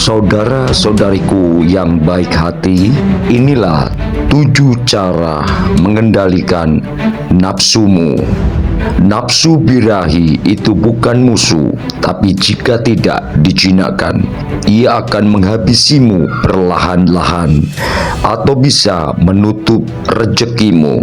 Saudara-saudariku yang baik hati, inilah 7 cara mengendalikan nafsumu. Nafsu birahi itu bukan musuh, tapi jika tidak dijinakkan, ia akan menghabisimu perlahan-lahan atau bisa menutup rezekimu.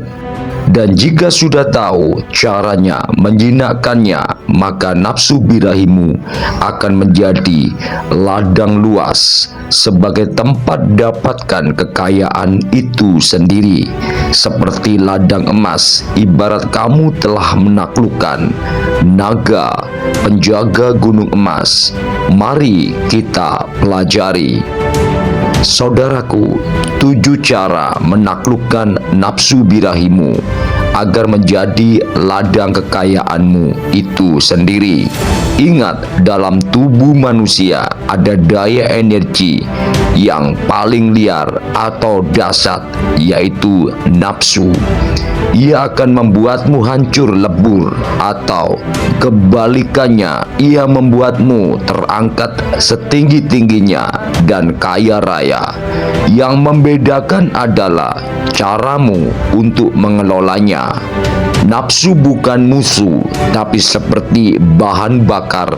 Dan jika sudah tahu caranya menjinakkannya, maka nafsu birahimu akan menjadi ladang luas sebagai tempat dapatkan kekayaan itu sendiri. Seperti ladang emas, ibarat kamu telah menaklukkan naga penjaga gunung emas. Mari kita pelajari. Saudaraku, 7 cara menaklukkan nafsu birahimu agar menjadi ladang kekayaanmu itu sendiri. Ingat, dalam tubuh manusia ada daya energi yang paling liar atau dahsyat, yaitu nafsu. Ia akan membuatmu hancur lebur, atau kebalikannya, ia membuatmu terangkat setinggi-tingginya dan kaya raya. Yang membedakan adalah caramu untuk mengelolanya. Nafsu bukan musuh, tapi seperti bahan bakar,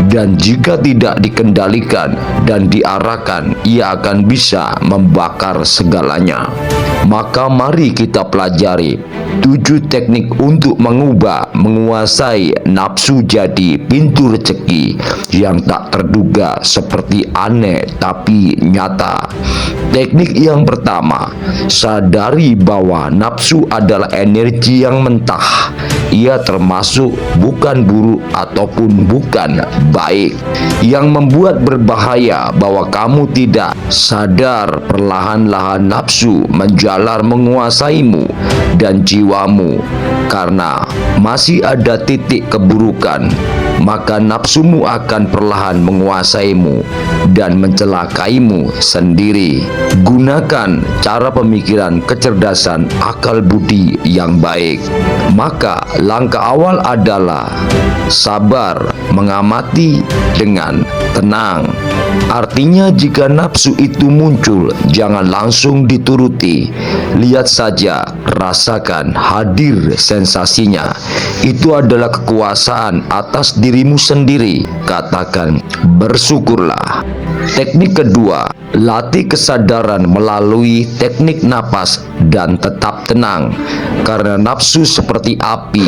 dan jika tidak dikendalikan dan diarahkan, ia akan bisa membakar segalanya. Maka mari kita pelajari 7 teknik untuk menguasai nafsu jadi pintu rezeki yang tak terduga, seperti aneh tapi nyata. Teknik yang pertama, sadari bahwa nafsu adalah energi yang mentah. Ia termasuk bukan buruk ataupun bukan baik. Yang membuat berbahaya bahwa kamu tidak sadar, perlahan-lahan nafsu menjalar menguasaimu dan jiwamu. Karena masih ada titik keburukan, maka nafsumu akan perlahan menguasaimu dan mencelakaimu sendiri. Gunakan cara pemikiran, kecerdasan, akal budi yang baik. Maka langkah awal adalah sabar, mengamati dengan tenang. Artinya jika nafsu itu muncul, jangan langsung dituruti. Lihat saja, rasakan, hadir sensasinya. Itu adalah kekuasaan atas dirimu sendiri. Katakan, bersyukurlah. Teknik kedua, latih kesadaran melalui teknik napas dan tetap tenang. Karena nafsu seperti api.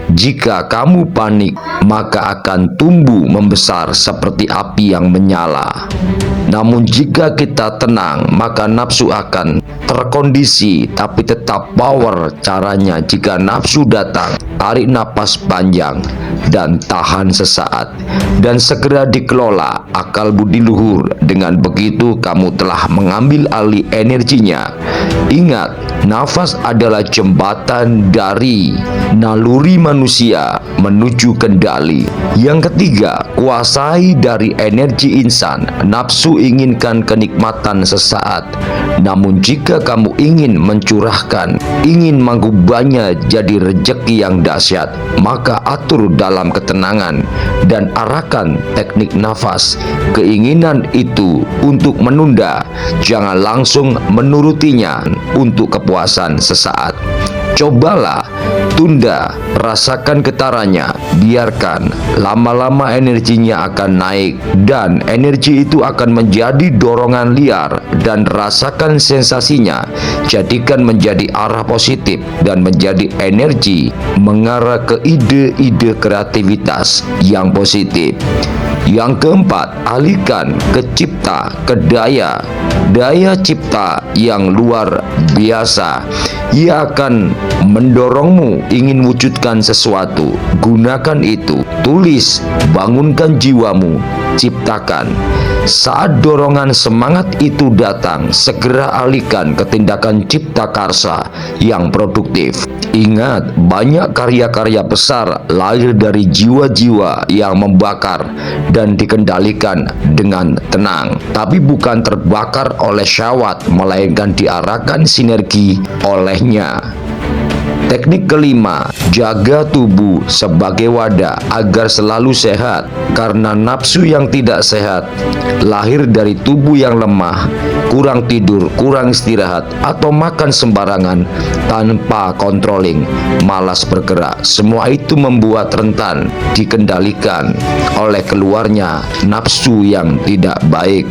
Jika kamu panik, maka akan tumbuh membesar seperti api yang menyala. Namun jika kita tenang, maka nafsu akan terkondisi tapi tetap power. Caranya, jika nafsu datang, tarik napas panjang dan tahan sesaat, dan segera dikelola akal budi luhur. Dengan begitu kamu telah mengambil alih energinya. Ingat, nafas adalah jembatan dari naluri manusia menuju kendali. Yang ketiga, kuasai dari energi insan. Nafsu inginkan kenikmatan sesaat, namun jika kamu ingin mencurahkan, ingin mengubahnya jadi rezeki yang dahsyat, maka atur dalam ketenangan dan arahkan teknik nafas. Keinginan itu untuk menunda, jangan langsung menurutinya untuk kepuasan sesaat. Cobalah, tunda, rasakan getarannya, biarkan. Lama-lama energinya akan naik, dan energi itu akan menjadi dorongan liar, dan rasakan sensasinya. Jadikan menjadi arah positif dan menjadi energi mengarah ke ide-ide kreativitas yang positif. Yang keempat, alihkan ke cipta, ke daya cipta yang luar biasa. Ia akan mendorongmu ingin wujudkan sesuatu. Gunakan itu, tulis, bangunkan jiwamu, ciptakan. Saat dorongan semangat itu datang, segera alihkan ke tindakan cipta karsa yang produktif. Ingat, banyak karya-karya besar lahir dari jiwa-jiwa yang membakar dan dikendalikan dengan tenang, tapi bukan terbakar oleh syahwat, melainkan diarahkan sinergi olehnya. Teknik kelima, jaga tubuh sebagai wadah agar selalu sehat, karena nafsu yang tidak sehat lahir dari tubuh yang lemah, kurang tidur, kurang istirahat, atau makan sembarangan tanpa controlling, malas bergerak. Semua itu membuat rentan dikendalikan oleh keluarnya nafsu yang tidak baik.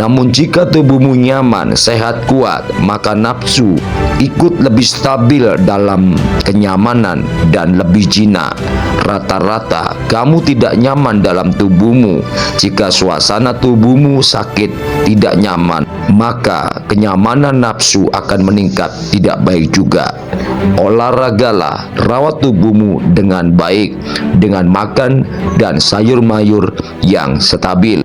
Namun jika tubuhmu nyaman, sehat, kuat, maka nafsu ikut lebih stabil dalam kenyamanan dan lebih jinak. Rata-rata kamu tidak nyaman dalam tubuhmu. Jika suasana tubuhmu sakit, tidak nyaman, maka kenyamanan nafsu akan meningkat tidak baik juga. Olahragalah, rawat tubuhmu dengan baik dengan makan dan sayur mayur yang stabil.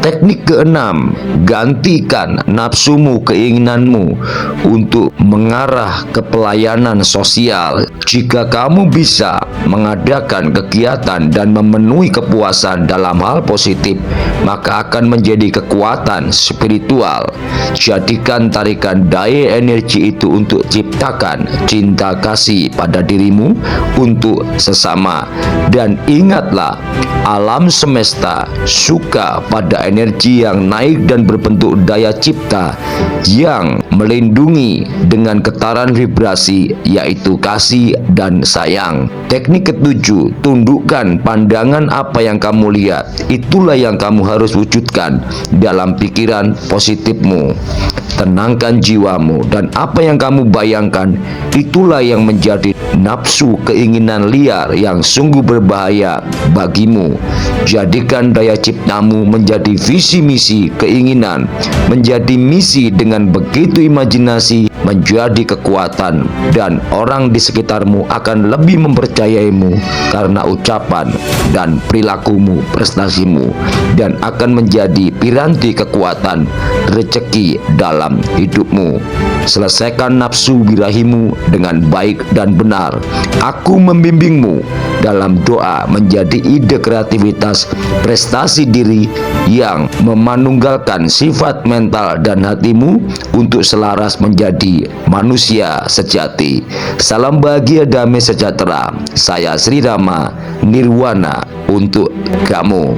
Teknik keenam, gantikan nafsumu, keinginanmu untuk mengarah ke pelayanan sosial. Jika kamu bisa mengadakan kegiatan dan memenuhi kepuasan dalam hal positif, maka akan menjadi kekuatan spiritual. Jadikan tarikan daya energi itu untuk ciptakan cinta kasih pada dirimu untuk sesama. Dan ingatlah, alam semesta suka pada energi yang naik dan berbentuk daya cipta yang melindungi dengan getaran vibrasi, yaitu kasih dan sayang. Teknik ketujuh, tundukkan pandangan apa yang kamu lihat. Itulah yang kamu harus wujudkan dalam pikiran positifmu. Tenangkan jiwamu, dan apa yang kamu bayangkan itulah yang menjadi nafsu, keinginan liar yang sungguh berbahaya bagimu. Jadikan daya ciptamu menjadi visi misi, keinginan menjadi misi. Dengan begitu imajinasi menjadi kekuatan, dan orang di sekitarmu akan lebih mempercayaimu karena ucapan dan perilakumu, prestasimu, dan akan menjadi piranti kekuatan rezeki dalam hidupmu. Selesaikan nafsu birahimu dengan baik dan benar. Aku membimbingmu dalam doa menjadi ide kreativitas prestasi diri yang memanunggalkan sifat mental dan hatimu untuk selaras menjadi manusia sejati. Salam bahagia, damai sejahtera. Saya Sri Rama Nirwana untuk kamu.